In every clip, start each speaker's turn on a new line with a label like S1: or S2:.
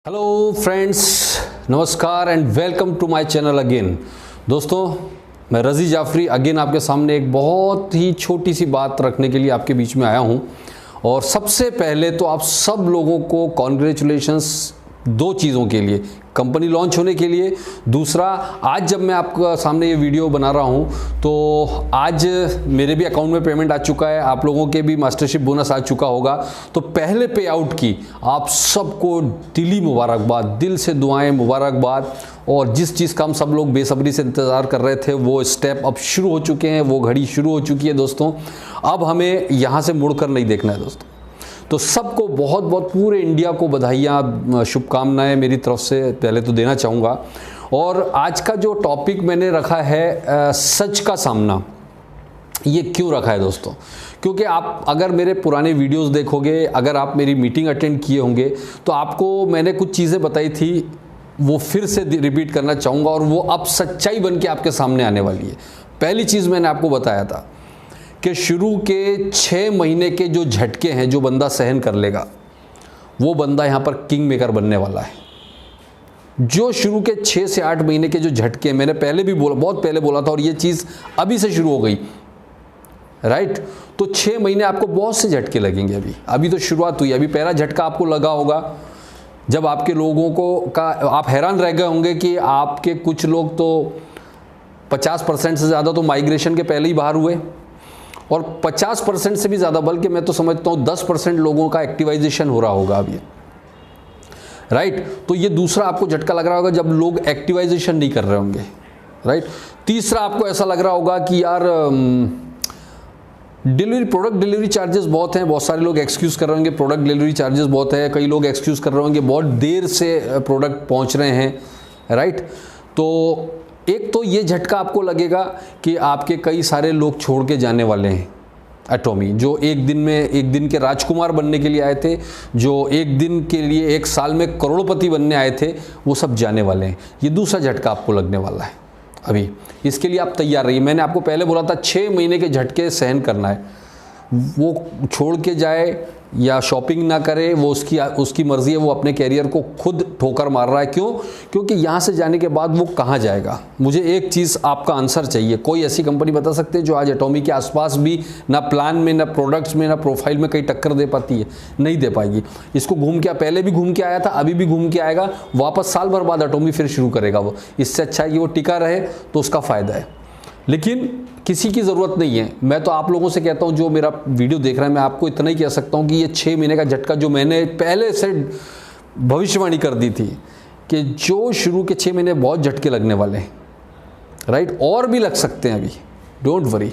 S1: Hello friends, नमस्कार and welcome to my channel again. दोस्तों, मैं रज़ी जाफरी अगेन आपके सामने एक बहुत ही छोटी सी बात रखने के लिए आपके बीच में आया हूं। और सबसे पहले तो आप सब लोगों को कॉन्ग्रेचुलेशंस दो चीज़ों के लिए, कंपनी लॉन्च होने के लिए, दूसरा आज जब मैं आपके सामने ये वीडियो बना रहा हूँ तो आज मेरे भी अकाउंट में पेमेंट आ चुका है, आप लोगों के भी मास्टरशिप बोनस आ चुका होगा। तो पहले पे आउट की आप सबको दिली मुबारकबाद, दिल से दुआएं, मुबारकबाद। और जिस चीज़ का हम सब लोग बेसब्री से इंतज़ार कर रहे थे वो स्टेप अब शुरू हो चुके हैं, वो घड़ी शुरू हो चुकी है दोस्तों। अब हमें यहाँ से मुड़कर नहीं देखना है दोस्तों। तो सबको बहुत बहुत पूरे इंडिया को बधाइयाँ, शुभकामनाएं मेरी तरफ से पहले तो देना चाहूँगा। और आज का जो टॉपिक मैंने रखा है सच का सामना। ये क्यों रखा है दोस्तों? क्योंकि आप अगर मेरे पुराने वीडियोस देखोगे, अगर आप मेरी मीटिंग अटेंड किए होंगे तो आपको मैंने कुछ चीज़ें बताई थी, वो फिर से रिपीट करना चाहूँगा और वो अब सच्चाई बन के आपके सामने आने वाली है। पहली चीज़ मैंने आपको बताया था कि शुरू के 6 महीने के जो झटके हैं जो बंदा सहन कर लेगा वो बंदा यहाँ पर किंग मेकर बनने वाला है। जो शुरू के 6 से 8 महीने के जो झटके, मैंने पहले भी बोला, बहुत पहले बोला था, और ये चीज़ अभी से शुरू हो गई, राइट? तो 6 महीने आपको बहुत से झटके लगेंगे। अभी तो शुरुआत हुई। अभी पहला झटका आपको लगा होगा जब आपके लोगों को आप हैरान रह गए होंगे कि आपके कुछ लोग तो 50% से ज़्यादा तो माइग्रेशन के पहले ही बाहर हुए, और 50% से भी ज़्यादा, बल्कि मैं तो समझता हूँ 10% लोगों का एक्टिवाइजेशन हो रहा होगा अभी, राइट? तो ये दूसरा आपको झटका लग रहा होगा जब लोग एक्टिवाइजेशन नहीं कर रहे होंगे, राइट? तीसरा आपको ऐसा लग रहा होगा कि यार प्रोडक्ट डिलीवरी चार्जेस बहुत हैं। बहुत सारे लोग एक्सक्यूज़ कर रहे होंगे प्रोडक्ट डिलीवरी चार्जेस बहुत है। कई लोग एक्सक्यूज़ कर रहे होंगे बहुत देर से प्रोडक्ट पहुँच रहे हैं, राइट? तो एक तो ये झटका आपको लगेगा कि आपके कई सारे लोग छोड़ के जाने वाले हैं एटॉमी, जो एक दिन के राजकुमार बनने के लिए आए थे, जो एक दिन के लिए, एक साल में करोड़पति बनने आए थे, वो सब जाने वाले हैं। ये दूसरा झटका आपको लगने वाला है। अभी इसके लिए आप तैयार रहिए। मैंने आपको पहले बोला था 6 महीने के झटके सहन करना है। वो छोड़ के जाए या शॉपिंग ना करे, वो उसकी मर्जी है। वो अपने कैरियर को खुद ठोकर मार रहा है। क्यों? क्योंकि यहाँ से जाने के बाद वो कहाँ जाएगा? मुझे एक चीज़ आपका आंसर चाहिए। कोई ऐसी कंपनी बता सकते हैं जो आज एटॉमी के आसपास भी ना प्लान में, ना प्रोडक्ट्स में, ना प्रोफाइल में कहीं टक्कर दे पाती है? नहीं दे पाएगी। इसको घूम के पहले भी घूम के आया था, अभी भी घूम के आएगा, वापस साल भर बाद एटॉमी फिर शुरू करेगा वो। इससे अच्छा है कि वो टिका रहे तो उसका फ़ायदा है। लेकिन किसी की ज़रूरत नहीं है। मैं तो आप लोगों से कहता हूं, जो मेरा वीडियो देख रहा है, मैं आपको इतना ही कह सकता हूं कि ये 6 महीने का झटका जो मैंने पहले से भविष्यवाणी कर दी थी कि जो शुरू के 6 महीने बहुत झटके लगने वाले हैं, राइट? और भी लग सकते हैं। अभी डोंट वरी,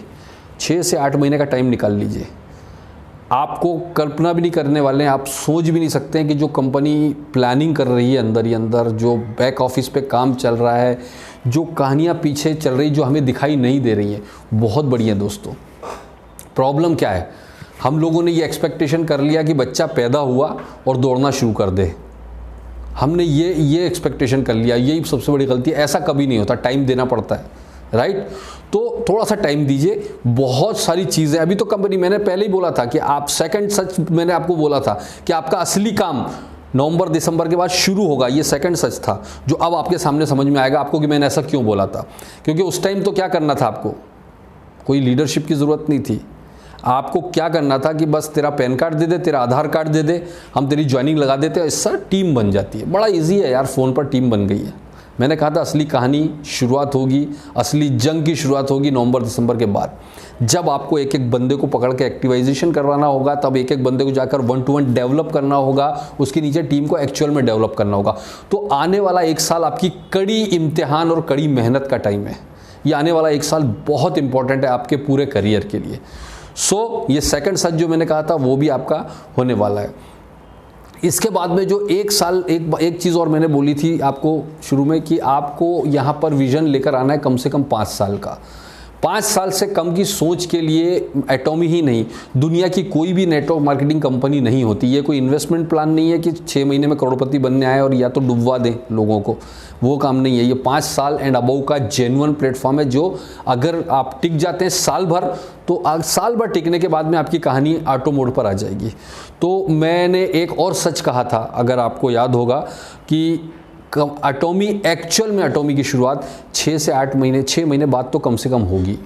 S1: 6 से 8 महीने का टाइम निकाल लीजिए। आपको कल्पना भी नहीं करने वाले हैं, आप सोच भी नहीं सकते हैं कि जो कंपनी प्लानिंग कर रही है अंदर ही अंदर, जो बैक ऑफिस पे काम चल रहा है, जो कहानियाँ पीछे चल रही जो हमें दिखाई नहीं दे रही हैं, बहुत बड़ी हैं दोस्तों। प्रॉब्लम क्या है? हम लोगों ने ये एक्सपेक्टेशन कर लिया कि बच्चा पैदा हुआ और दौड़ना शुरू कर दे। हमने ये एक्सपेक्टेशन कर लिया। यही सबसे बड़ी गलती है। ऐसा कभी नहीं होता, टाइम देना पड़ता है, राइट? तो थोड़ा सा टाइम दीजिए। बहुत सारी चीज़ें अभी तो कंपनी, मैंने पहले ही बोला था कि आप सेकंड सच, मैंने आपको बोला था कि आपका असली काम नवंबर दिसंबर के बाद शुरू होगा। ये सेकंड सच था जो अब आपके सामने समझ में आएगा आपको कि मैंने ऐसा क्यों बोला था। क्योंकि उस टाइम तो क्या करना था आपको? कोई लीडरशिप की ज़रूरत नहीं थी। आपको क्या करना था कि बस तेरा पैन कार्ड दे दे, तेरा आधार कार्ड दे दे, हम तेरी ज्वाइनिंग लगा देते हैं, इससे टीम बन जाती है। बड़ा ईजी है यार, फ़ोन पर टीम बन गई है। मैंने कहा था असली कहानी शुरुआत होगी, असली जंग की शुरुआत होगी नवंबर दिसंबर के बाद, जब आपको एक एक बंदे को पकड़ के एक्टिवाइजेशन करवाना होगा। तब एक एक बंदे को जाकर 1-to-1 डेवलप करना होगा, उसके नीचे टीम को एक्चुअल में डेवलप करना होगा। तो आने वाला 1 साल आपकी कड़ी इम्तिहान और कड़ी मेहनत का टाइम है। ये आने वाला 1 साल बहुत इंपॉर्टेंट है आपके पूरे करियर के लिए। सो ये सेकंड सच जो मैंने कहा था वो भी आपका होने वाला है। इसके बाद में जो 1 साल, एक चीज़ और मैंने बोली थी आपको शुरू में कि आपको यहाँ पर विजन लेकर आना है कम से कम 5 साल का। 5 साल से कम की सोच के लिए एटॉमी ही नहीं, दुनिया की कोई भी नेटवर्क मार्केटिंग कंपनी नहीं होती। ये कोई इन्वेस्टमेंट प्लान नहीं है कि 6 महीने में करोड़पति बनने आए और या तो डुबवा दें लोगों को, वो काम नहीं है। ये 5 साल एंड अबव का जेन्युइन प्लेटफॉर्म है, जो अगर आप टिक जाते हैं साल भर, तो साल भर टिकने के बाद में आपकी कहानी ऑटो मोड पर आ जाएगी। तो मैंने एक और सच कहा था, अगर आपको याद होगा, कि एटॉमी, एक्चुअल में एटॉमी की शुरुआत 6 से 8 महीने, 6 महीने बाद तो कम से कम होगी।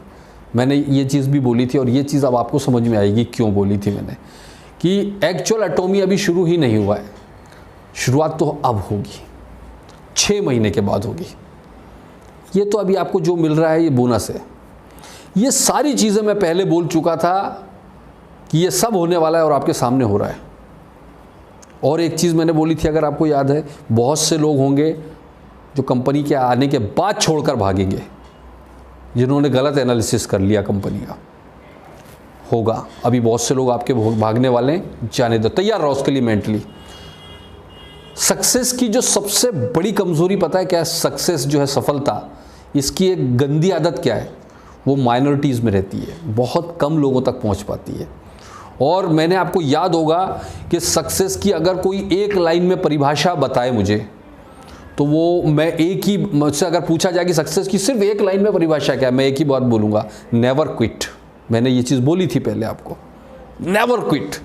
S1: मैंने ये चीज़ भी बोली थी और ये चीज़ अब आपको समझ में आएगी क्यों बोली थी मैंने, कि एक्चुअल एटॉमी अभी शुरू ही नहीं हुआ है, शुरुआत तो अब होगी, 6 महीने के बाद होगी। ये तो अभी आपको जो मिल रहा है ये बोनस है। ये सारी चीज़ें मैं पहले बोल चुका था कि ये सब होने वाला है और आपके सामने हो रहा है। और एक चीज़ मैंने बोली थी, अगर आपको याद है, बहुत से लोग होंगे जो कंपनी के आने के बाद छोड़कर भागेंगे, जिन्होंने गलत एनालिसिस कर लिया कंपनी का। होगा, अभी बहुत से लोग आपके भागने वाले हैं, जाने दो, तैयार रहो उसके लिए मेंटली। सक्सेस की जो सबसे बड़ी कमज़ोरी पता है क्या है? सक्सेस जो है, सफलता, इसकी एक गंदी आदत क्या है? वो माइनॉरिटीज़ में रहती है, बहुत कम लोगों तक पहुंच पाती है। और मैंने आपको याद होगा कि सक्सेस की अगर कोई एक लाइन में परिभाषा बताए मुझे, तो वो मैं एक ही, मुझसे अगर पूछा जाए कि सक्सेस की सिर्फ एक लाइन में परिभाषा क्या है, मैं एक ही बात बोलूँगा, नेवर क्विट। मैंने ये चीज़ बोली थी पहले आपको, नेवर क्विट।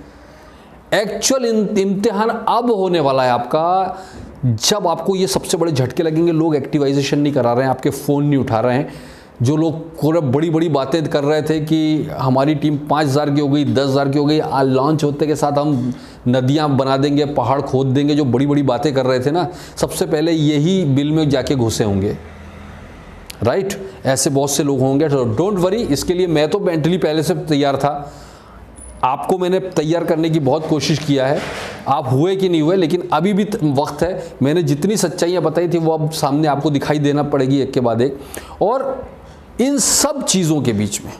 S1: एक्चुअल इम्तिहान अब होने वाला है आपका, जब आपको ये सबसे बड़े झटके लगेंगे। लोग एक्टिवाइजेशन नहीं करा रहे हैं, आपके फ़ोन नहीं उठा रहे हैं। जो लोग बड़ी बड़ी बातें कर रहे थे कि हमारी टीम 5000 की हो गई, 10,000 की हो गई, लॉन्च होते के साथ हम नदियां बना देंगे, पहाड़ खोद देंगे, जो बड़ी बड़ी बातें कर रहे थे ना, सबसे पहले यही बिल में जाके घुसे होंगे, राइट? ऐसे बहुत से लोग होंगे। तो डोंट वरी, इसके लिए मैं तो मेंटली पहले से तैयार था। आपको मैंने तैयार करने की बहुत कोशिश किया है, आप हुए कि नहीं हुए, लेकिन अभी भी वक्त है। मैंने जितनी सच्चाइयाँ बताई थी वो अब सामने आपको दिखाई देना पड़ेगी एक के बाद एक। और इन सब चीज़ों के बीच में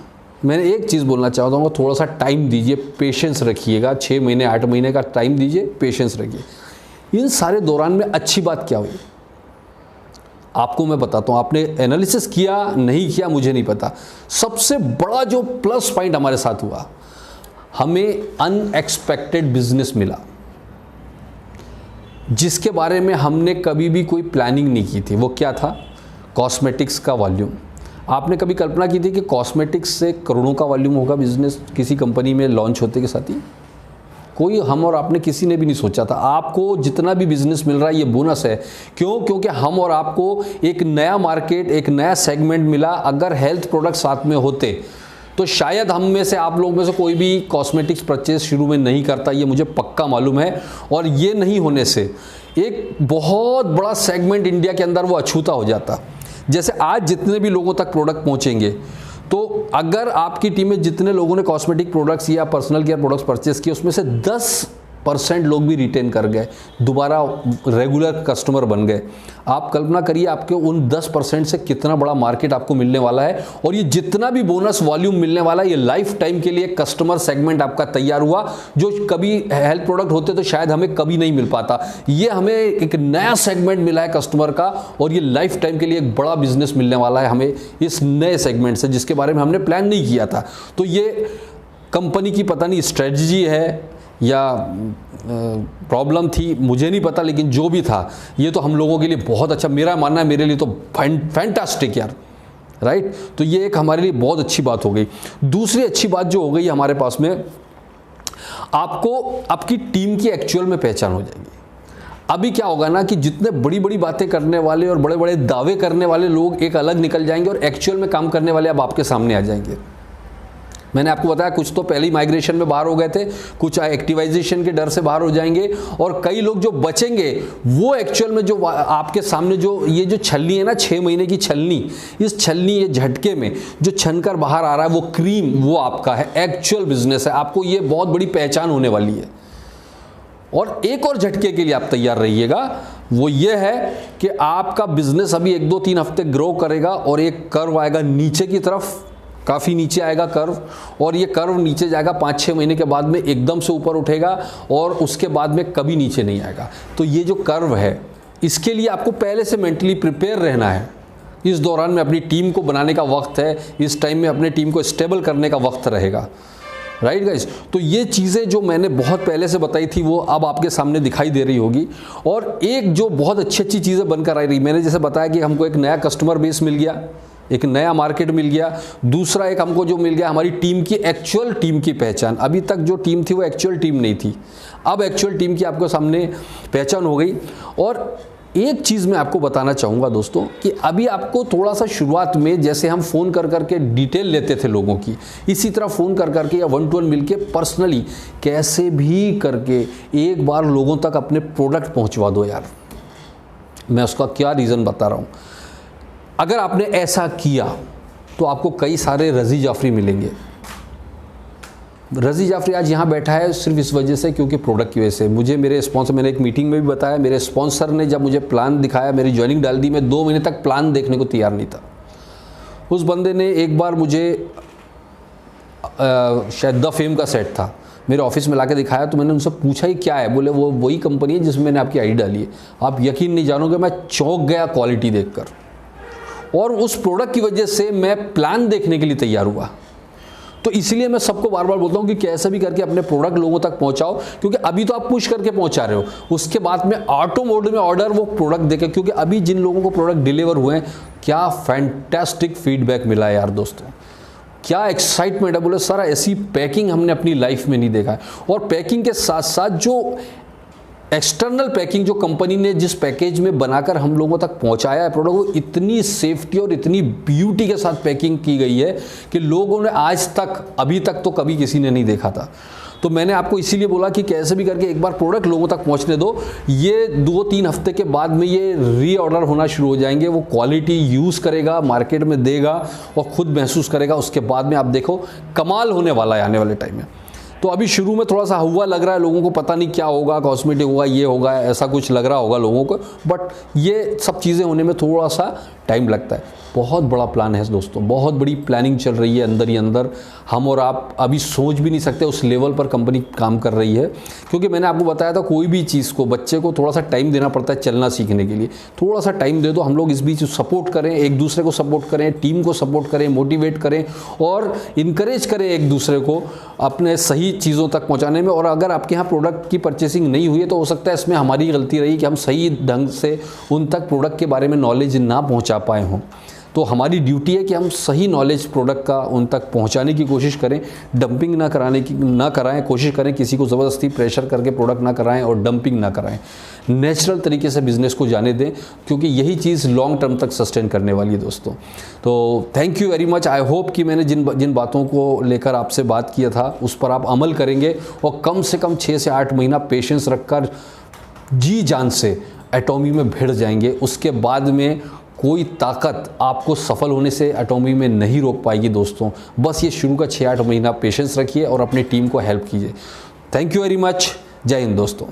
S1: मैंने एक चीज़ बोलना चाहता हूँ, थोड़ा सा टाइम दीजिए, पेशेंस रखिएगा। 6 महीने 8 महीने का टाइम दीजिए, पेशेंस रखिए। इन सारे दौरान में अच्छी बात क्या हुई आपको मैं बताता हूँ। आपने एनालिसिस किया नहीं किया मुझे नहीं पता, सबसे बड़ा जो प्लस पॉइंट हमारे साथ हुआ, हमें अनएक्सपेक्टेड बिजनेस मिला, जिसके बारे में हमने कभी भी कोई प्लानिंग नहीं की थी। वो क्या था? कॉस्मेटिक्स का वॉल्यूम। आपने कभी कल्पना की थी कि कॉस्मेटिक्स से करोड़ों का वॉल्यूम होगा बिजनेस किसी कंपनी में लॉन्च होते के साथ ही? कोई, हम और आपने किसी ने भी नहीं सोचा था। आपको जितना भी बिजनेस मिल रहा है ये बोनस है। क्यों? क्योंकि हम और आपको एक नया मार्केट, एक नया सेगमेंट मिला। अगर हेल्थ प्रोडक्ट साथ में होते तो शायद हम में से, आप लोगों में से कोई भी कॉस्मेटिक्स परचेज शुरू में नहीं करता, ये मुझे पक्का मालूम है। और ये नहीं होने से एक बहुत बड़ा सेगमेंट इंडिया के अंदर वो अछूता हो जाता। जैसे आज जितने भी लोगों तक प्रोडक्ट पहुंचेंगे, तो अगर आपकी टीम में जितने लोगों ने कॉस्मेटिक प्रोडक्ट्स या पर्सनल केयर प्रोडक्ट्स परचेस किए, उसमें से 10% लोग भी रिटेन कर गए, दोबारा रेगुलर कस्टमर बन गए। आप कल्पना करिए आपके उन 10% से कितना बड़ा मार्केट आपको मिलने वाला है। और ये जितना भी बोनस वॉल्यूम मिलने वाला है, ये लाइफ टाइम के लिए कस्टमर सेगमेंट आपका तैयार हुआ, जो कभी हेल्थ प्रोडक्ट होते तो शायद हमें कभी नहीं मिल पाता। ये हमें एक नया सेगमेंट मिला है कस्टमर का, और ये लाइफ टाइम के लिए एक बड़ा बिजनेस मिलने वाला है हमें इस नए सेगमेंट से, जिसके बारे में हमने प्लान नहीं किया था। तो ये कंपनी की पता नहीं स्ट्रेटजी है या प्रॉब्लम थी, मुझे नहीं पता, लेकिन जो भी था ये तो हम लोगों के लिए बहुत अच्छा, मेरा मानना है मेरे लिए तो फैंटास्टिक यार, राइट? तो ये एक हमारे लिए बहुत अच्छी बात हो गई। दूसरी अच्छी बात जो हो गई हमारे पास में, आपको आपकी टीम की एक्चुअल में पहचान हो जाएगी। अभी क्या होगा ना कि जितने बड़ी बड़ी बातें करने वाले और बड़े बड़े दावे करने वाले लोग एक अलग निकल जाएंगे, और एक्चुअल में काम करने वाले अब आपके सामने आ जाएंगे। मैंने आपको बताया कुछ तो पहले ही माइग्रेशन में बाहर हो गए थे, कुछ एक्टिवाइजेशन के डर से बाहर हो जाएंगे, और कई लोग जो बचेंगे वो एक्चुअल में जो आपके सामने जो ये जो छलनी है ना, 6 महीने की छलनी, इस छलनी, ये झटके में जो छन कर बाहर आ रहा है वो क्रीम, वो आपका है, एक्चुअल बिजनेस है। आपको ये बहुत बड़ी पहचान होने वाली है। और एक और झटके के लिए आप तैयार रहिएगा, वो ये है कि आपका बिजनेस अभी 1, 2, 3 हफ्ते ग्रो करेगा, और एक कर्व आएगा नीचे की तरफ, काफ़ी नीचे आएगा कर्व, और ये कर्व नीचे जाएगा 5-6 महीने के बाद में एकदम से ऊपर उठेगा, और उसके बाद में कभी नीचे नहीं आएगा। तो ये जो कर्व है, इसके लिए आपको पहले से मेंटली प्रिपेयर रहना है इस दौरान में अपनी टीम को बनाने का वक्त है, इस टाइम में अपने टीम को स्टेबल करने का वक्त रहेगा। राइट गाइज, तो ये चीज़ें जो मैंने बहुत पहले से बताई थी वो अब आपके सामने दिखाई दे रही होगी। और एक जो बहुत अच्छी चीज़ें बनकर आ रही, मैंने जैसे बताया कि हमको एक नया कस्टमर बेस मिल गया, एक नया मार्केट मिल गया। दूसरा एक हमको जो मिल गया, हमारी टीम की एक्चुअल टीम की पहचान। अभी तक जो टीम थी वो एक्चुअल टीम नहीं थी, अब एक्चुअल टीम की आपको सामने पहचान हो गई। और एक चीज़ मैं आपको बताना चाहूँगा दोस्तों कि अभी आपको थोड़ा सा शुरुआत में जैसे हम फ़ोन कर करके डिटेल लेते थे लोगों की, इसी तरह फ़ोन कर करके या 1-to-1 मिलके पर्सनली कैसे भी करके एक बार लोगों तक अपने प्रोडक्ट पहुँचवा दो यार। मैं उसका क्या रीज़न बता रहा हूँ। अगर आपने ऐसा किया तो आपको कई सारे रज़ी जाफरी मिलेंगे। रज़ी जाफरी आज यहाँ बैठा है सिर्फ इस वजह से, क्योंकि प्रोडक्ट की वजह से। मुझे मेरे स्पॉन्सर, मैंने एक मीटिंग में भी बताया, मेरे स्पॉन्सर ने जब मुझे प्लान दिखाया, मेरी ज्वाइनिंग डाल दी, मैं 2 महीने तक प्लान देखने को तैयार नहीं था। उस बंदे ने एक बार मुझे शायद द फेम का सेट था, मेरे ऑफिस में लाके दिखाया, तो मैंने उनसे पूछा ही क्या है, बोले वो वही कंपनी है जिसमें मैंने आपकी आईडी डाली है। आप यकीन नहीं जानोगे, मैं चौंक गया क्वालिटी देखकर, और उस प्रोडक्ट की वजह से मैं प्लान देखने के लिए तैयार हुआ। तो इसलिए मैं सबको बार बार बोलता हूँ कि कैसे भी करके अपने प्रोडक्ट लोगों तक पहुँचाओ, क्योंकि अभी तो आप पुश करके पहुँचा रहे हो, उसके बाद में ऑटो मोड में ऑर्डर वो प्रोडक्ट देके, क्योंकि अभी जिन लोगों को प्रोडक्ट डिलीवर हुए हैं, क्या फैंटास्टिक फीडबैक मिला है यार दोस्तों, क्या एक्साइटमेंट है। बोले सर ऐसी पैकिंग हमने अपनी लाइफ में नहीं देखा है। और पैकिंग के साथ साथ जो एक्सटर्नल पैकिंग जो कंपनी ने जिस पैकेज में बनाकर हम लोगों तक पहुंचाया है प्रोडक्ट, वो इतनी सेफ्टी और इतनी ब्यूटी के साथ पैकिंग की गई है कि लोगों ने आज तक, अभी तक तो कभी किसी ने नहीं देखा था। तो मैंने आपको इसीलिए बोला कि कैसे भी करके एक बार प्रोडक्ट लोगों तक पहुंचने दो। ये 2-3 हफ्ते के बाद में ये रीऑर्डर होना शुरू हो जाएंगे। वो क्वालिटी यूज़ करेगा, मार्केट में देगा और खुद महसूस करेगा। उसके बाद में आप देखो कमाल होने वाला है आने वाले टाइम में। तो अभी शुरू में थोड़ा सा हुआ लग रहा है लोगों को, पता नहीं क्या होगा, कॉस्मेटिक होगा, ये होगा, ऐसा कुछ लग रहा होगा लोगों को, बट ये सब चीज़ें होने में थोड़ा सा टाइम लगता है। बहुत बड़ा प्लान है दोस्तों, बहुत बड़ी प्लानिंग चल रही है अंदर ही अंदर। हम और आप अभी सोच भी नहीं सकते उस लेवल पर कंपनी काम कर रही है। क्योंकि मैंने आपको बताया था, कोई भी चीज़ को बच्चे को थोड़ा सा टाइम देना पड़ता है चलना सीखने के लिए। थोड़ा सा टाइम दे दो, हम लोग इस बीच सपोर्ट करें, एक दूसरे को सपोर्ट करें, टीम को सपोर्ट करें, मोटिवेट करें और इनकरेज करें एक दूसरे को अपने सही चीज़ों तक पहुँचाने में। और अगर आपके यहाँ प्रोडक्ट की परचेसिंग नहीं हुई है तो हो सकता है इसमें हमारी गलती रही कि हम सही ढंग से उन तक प्रोडक्ट के बारे में नॉलेज ना पहुँचा पाए हों। तो हमारी ड्यूटी है कि हम सही नॉलेज प्रोडक्ट का उन तक पहुंचाने की कोशिश करें, डंपिंग ना कराएं, कोशिश करें किसी को ज़बरदस्ती प्रेशर करके प्रोडक्ट ना कराएं और डंपिंग ना कराएं। नेचुरल तरीके से बिज़नेस को जाने दें, क्योंकि यही चीज़ लॉन्ग टर्म तक सस्टेन करने वाली है दोस्तों। तो thank you very much. I hope कि मैंने जिन बातों को लेकर आपसे बात किया था उस पर आप अमल करेंगे और कम से कम 6 से 8 महीना पेशेंस रखकर जी जान से एटॉमी में भिड़ जाएंगे। उसके बाद में कोई ताकत आपको सफल होने से एटॉमी में नहीं रोक पाएगी दोस्तों। बस ये शुरू का 6-8 महीना पेशेंस रखिए और अपनी टीम को हेल्प कीजिए। Thank you very much. जय हिंद दोस्तों।